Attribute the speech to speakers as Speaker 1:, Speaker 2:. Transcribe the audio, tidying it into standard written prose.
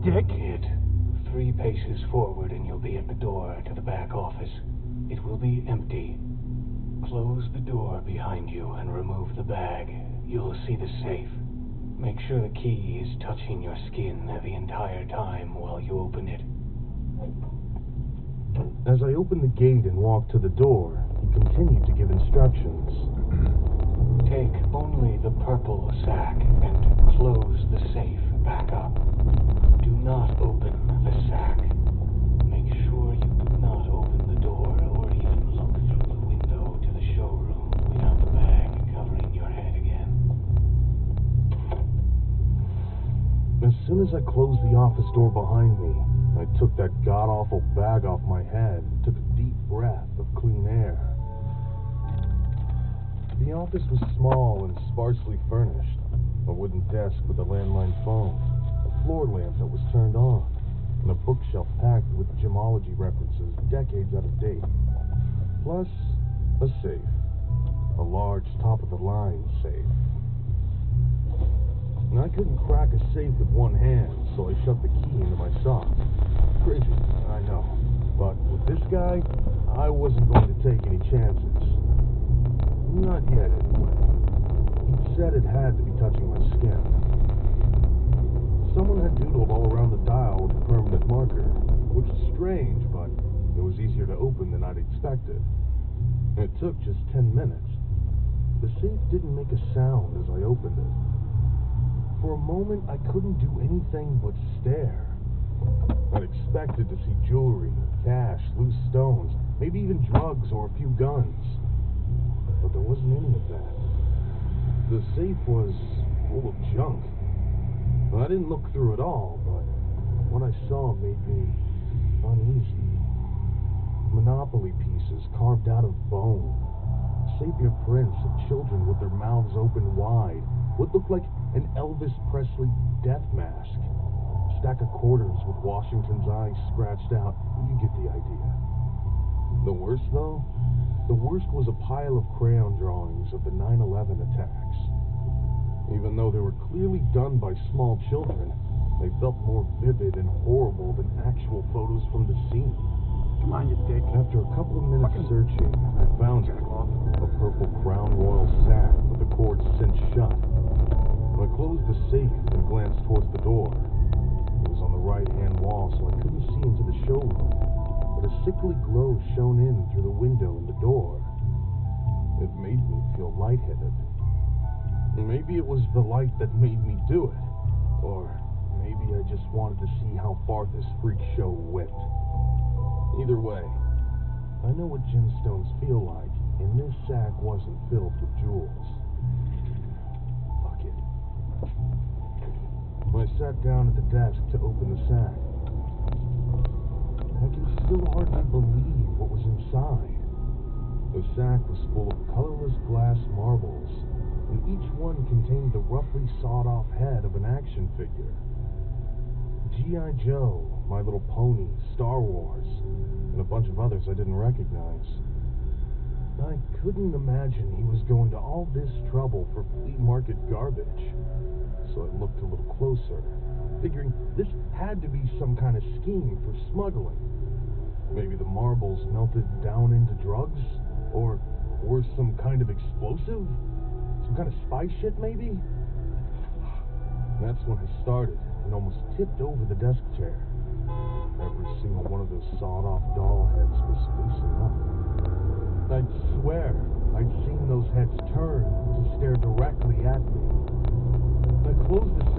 Speaker 1: dick?
Speaker 2: Kid, 3 paces forward and you'll be at the door to the back office. It will be empty. Close the door behind you and remove the bag. You'll see the safe. Make sure the key is touching your skin the entire time while you open it.
Speaker 3: As I opened the gate and walked to the door, he continued to give instructions.
Speaker 2: Take only the purple sack and close the safe back up. Do not open the sack. Make sure you do not open the door or even look through the window to the showroom without the bag covering your head again.
Speaker 3: As soon as I closed the office door behind me, I took that god-awful bag off my head and took a deep breath of clean air. The office was small and sparsely furnished. A wooden desk with a landline phone, a floor lamp that was turned on, and a bookshelf packed with gemology references decades out of date. Plus, a safe. A large top-of-the-line safe. And I couldn't crack a safe with one hand, so I shoved the key into my sock. Crazy, I know. But with this guy, I wasn't going to take any chances. Not yet, anyway. He'd said it had to be touching my skin. Someone had doodled all around the dial with a permanent marker, which was strange, but it was easier to open than I'd expected. It took just 10 minutes. The safe didn't make a sound as I opened it. For a moment, I couldn't do anything but stare. I'd expected to see jewelry, cash, loose stones, maybe even drugs or a few guns. But there wasn't any of that. The safe was full of junk. I didn't look through it all, but what I saw made me uneasy. Monopoly pieces carved out of bone. Sepia prints of children with their mouths open wide. What looked like an Elvis Presley death mask. A stack of quarters with Washington's eyes scratched out. You get the idea. The worst, though? The worst was a pile of crayon drawings of the 9/11 attacks. Even though they were clearly done by small children, they felt more vivid and horrible than actual photos from the scene.
Speaker 1: Come on, you dick.
Speaker 3: After a couple of minutes searching, I found it. A purple Crown Royal sack with the cords cinched shut. I closed the safe and glanced towards the door. It was on the right-hand wall, so I couldn't see into the showroom, but a sickly glow shone in through the window and the door. It made me feel lightheaded. Maybe it was the light that made me do it, or maybe I just wanted to see how far this freak show went. Either way, I know what gemstones feel like, and this sack wasn't filled with jewels. Fuck it. I sat down at the desk to open the sack. I can still hardly believe what was inside. The sack was full of colorless glass marbles, and each one contained the roughly sawed-off head of an action figure. G.I. Joe, My Little Pony, Star Wars, and a bunch of others I didn't recognize. I couldn't imagine he was going to all this trouble for flea market garbage, so I looked a little closer, figuring this had to be some kind of scheme for smuggling. Maybe the marbles melted down into drugs, or some kind of explosive? Some kind of spy shit, maybe? That's when I started and almost tipped over the desk chair. Every single one of those sawed-off doll heads was facing up. I'd swear I'd seen those heads turn to stare directly at me. I closed the